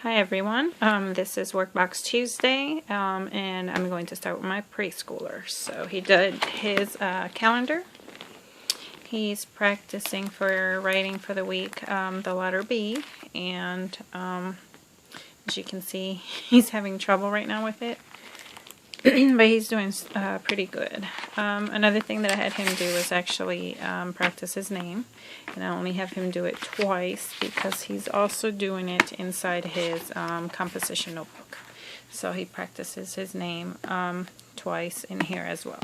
Hi everyone, this is Workbox Tuesday, and I'm going to start with my preschooler. So he did his calendar. He's practicing for writing for the week, the letter B, and as you can see, he's having trouble right now with it, but he's doing pretty good. Another thing that I had him do is actually practice his name, and I only have him do it twice because he's also doing it inside his composition notebook. So he practices his name twice in here as well.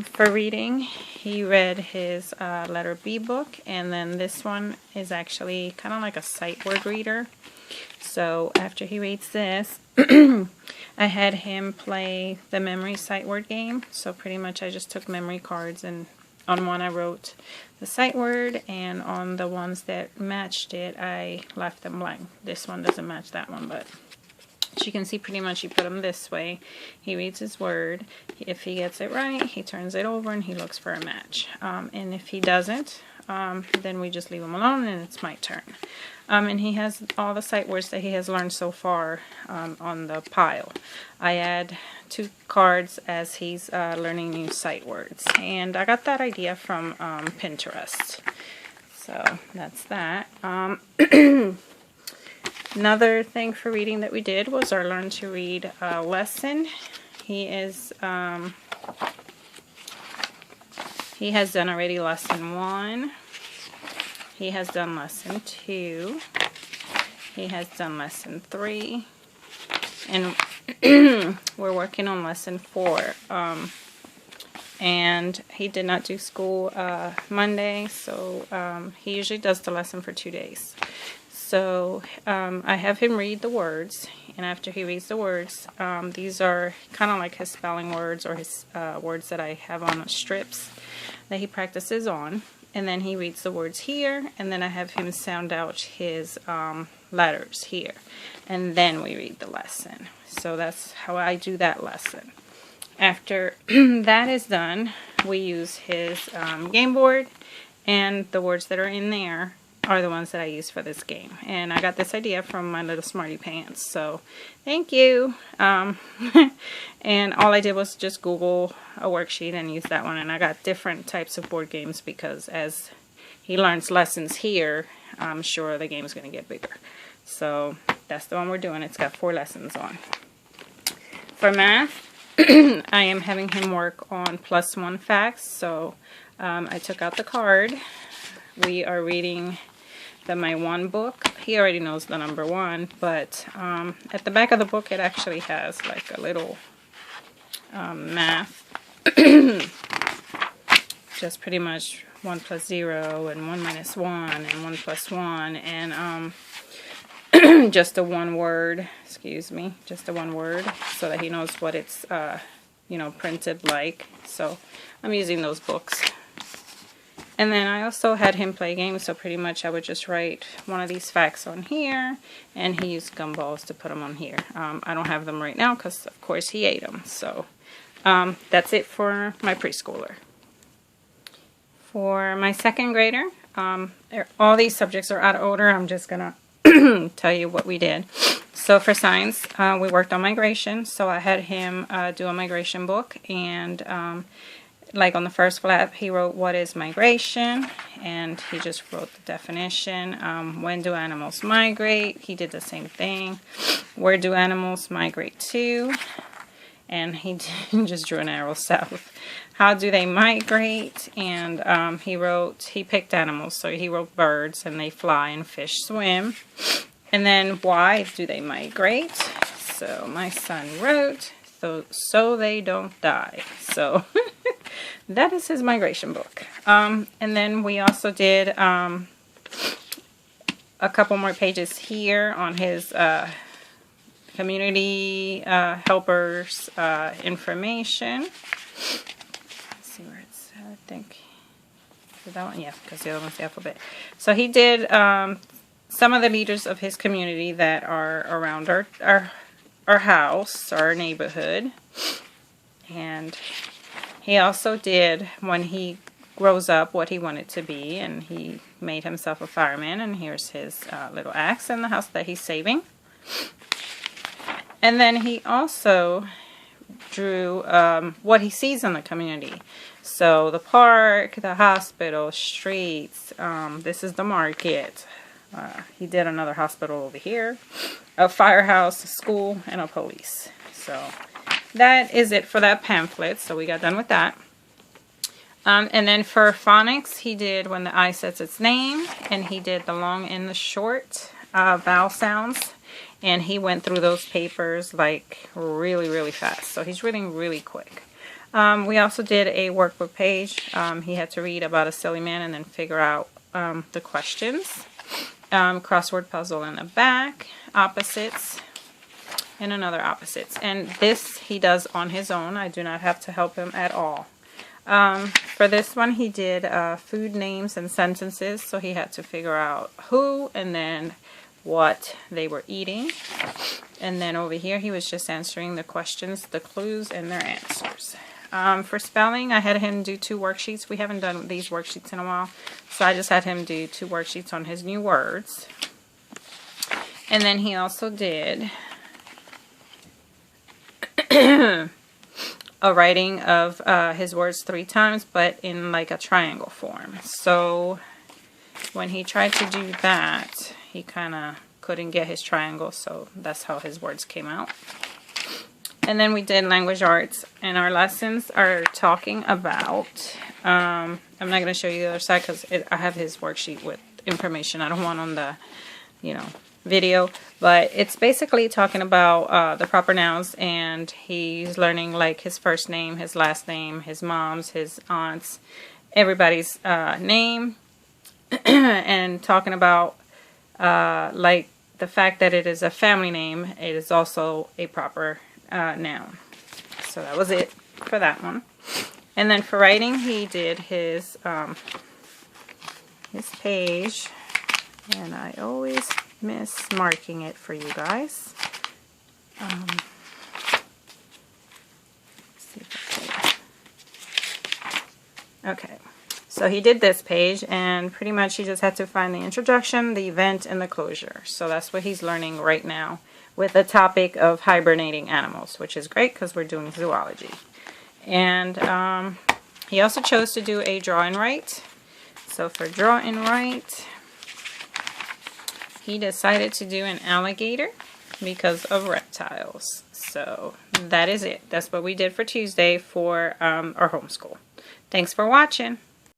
For reading, he read his letter B book, and then this one is actually kind of like a sight word reader. So after he reads this, I had him play the memory sight word game. So pretty much I just took memory cards, and on one I wrote the sight word, and on the ones that matched it I left them blank. This one doesn't match that one, but as you can see, pretty much you put them this way. He reads his word. If he gets it right, he turns it over and he looks for a match. And if he doesn't, then we just leave him alone and it's my turn. And he has all the sight words that he has learned so far on the pile. I add 2 cards as he's learning new sight words. And I got that idea from Pinterest. So that's that. Another thing for reading that we did was our Learn to Read lesson. He has done already lesson 1. He has done lesson 2. He has done lesson 3. And we're working on lesson 4. And he did not do school Monday, so he usually does the lesson for 2 days. So I have him read the words, and after he reads the words, these are kind of like his spelling words or his words that I have on strips that he practices on. And then he reads the words here, and then I have him sound out his letters here. And then we read the lesson. So that's how I do that lesson. After that is done, we use his game board, and the words that are in there are the ones that I use for this game. And I got this idea from my little smarty pants, so thank you. And all I did was just Google a worksheet and use that one, and I got different types of board games because as he learns lessons here, I'm sure the game is going to get bigger. So that's the one we're doing. It's got 4 lessons on. For math, I am having him work on +1 facts. So I took out the card. We are reading the My 1 book. He already knows the number 1, but at the back of the book it actually has like a little math. Just pretty much 1 + 0 and 1 - 1 and 1 + 1 and just a one word, just a one word, so that he knows what it's printed like. So I'm using those books. And then I also had him play games, so pretty much I would just write one of these facts on here, and he used gumballs to put them on here. I don't have them right now because, of course, he ate them. So that's it for my preschooler. For my 2nd grader, all these subjects are out of order. I'm just going to tell you what we did. So for science, we worked on migration. So I had him do a migration book, and like on the first flap, he wrote, "What is migration?" And he just wrote the definition. When do animals migrate? He did the same thing. Where do animals migrate to? And he just drew an arrow south. How do they migrate? And he picked animals. So he wrote birds, and they fly, and fish swim. And then why do they migrate? So my son wrote, so they don't die. So that is his migration book. And then we also did a couple more pages here on his community helpers information. Let's see where it's at. I think that one, yeah, because the other one's the alphabet. So he did some of the leaders of his community that are around our house, our neighborhood. And he also did, when he grows up what he wanted to be, and he made himself a fireman, and here's his little axe in the house that he's saving. And then he also drew what he sees in the community. So the park, the hospital, streets, this is the market. He did another hospital over here, a firehouse, a school, and a police. So that is it for that pamphlet. So we got done with that. And then for phonics, he did When the Eye Sets Its Name, and he did the long and the short vowel sounds. And he went through those papers like really fast. So he's reading really quick. We also did a workbook page. He had to read about a silly man and then figure out the questions. Crossword puzzle in the back, opposites, and another opposites. And this he does on his own. I do not have to help him at all. For this one, he did food names and sentences. So he had to figure out who and then what they were eating. And then over here, he was just answering the questions, the clues, and their answers. For spelling, I had him do 2 worksheets. We haven't done these worksheets in a while, so I just had him do 2 worksheets on his new words. And then he also did a writing of his words 3 times, but in like a triangle form. So when he tried to do that, he kind of couldn't get his triangle, so that's how his words came out. And then we did language arts, and our lessons are talking about, I'm not going to show you the other side because I have his worksheet with information I don't want on the, video, but it's basically talking about the proper nouns, and he's learning like his first name, his last name, his mom's, his aunt's, everybody's name, and talking about like the fact that it is a family name, it is also a proper noun. So that was it for that one. And then for writing, he did his page, and I always miss marking it for you guys. Let's see if okay, so he did this page, and pretty much he just had to find the introduction, the event, and the closure. So that's what he's learning right now with the topic of hibernating animals, which is great because we're doing zoology. And he also chose to do a draw and write. So for draw and write, he decided to do an alligator because of reptiles. So that is it. That's what we did for Tuesday for our homeschool. Thanks for watching.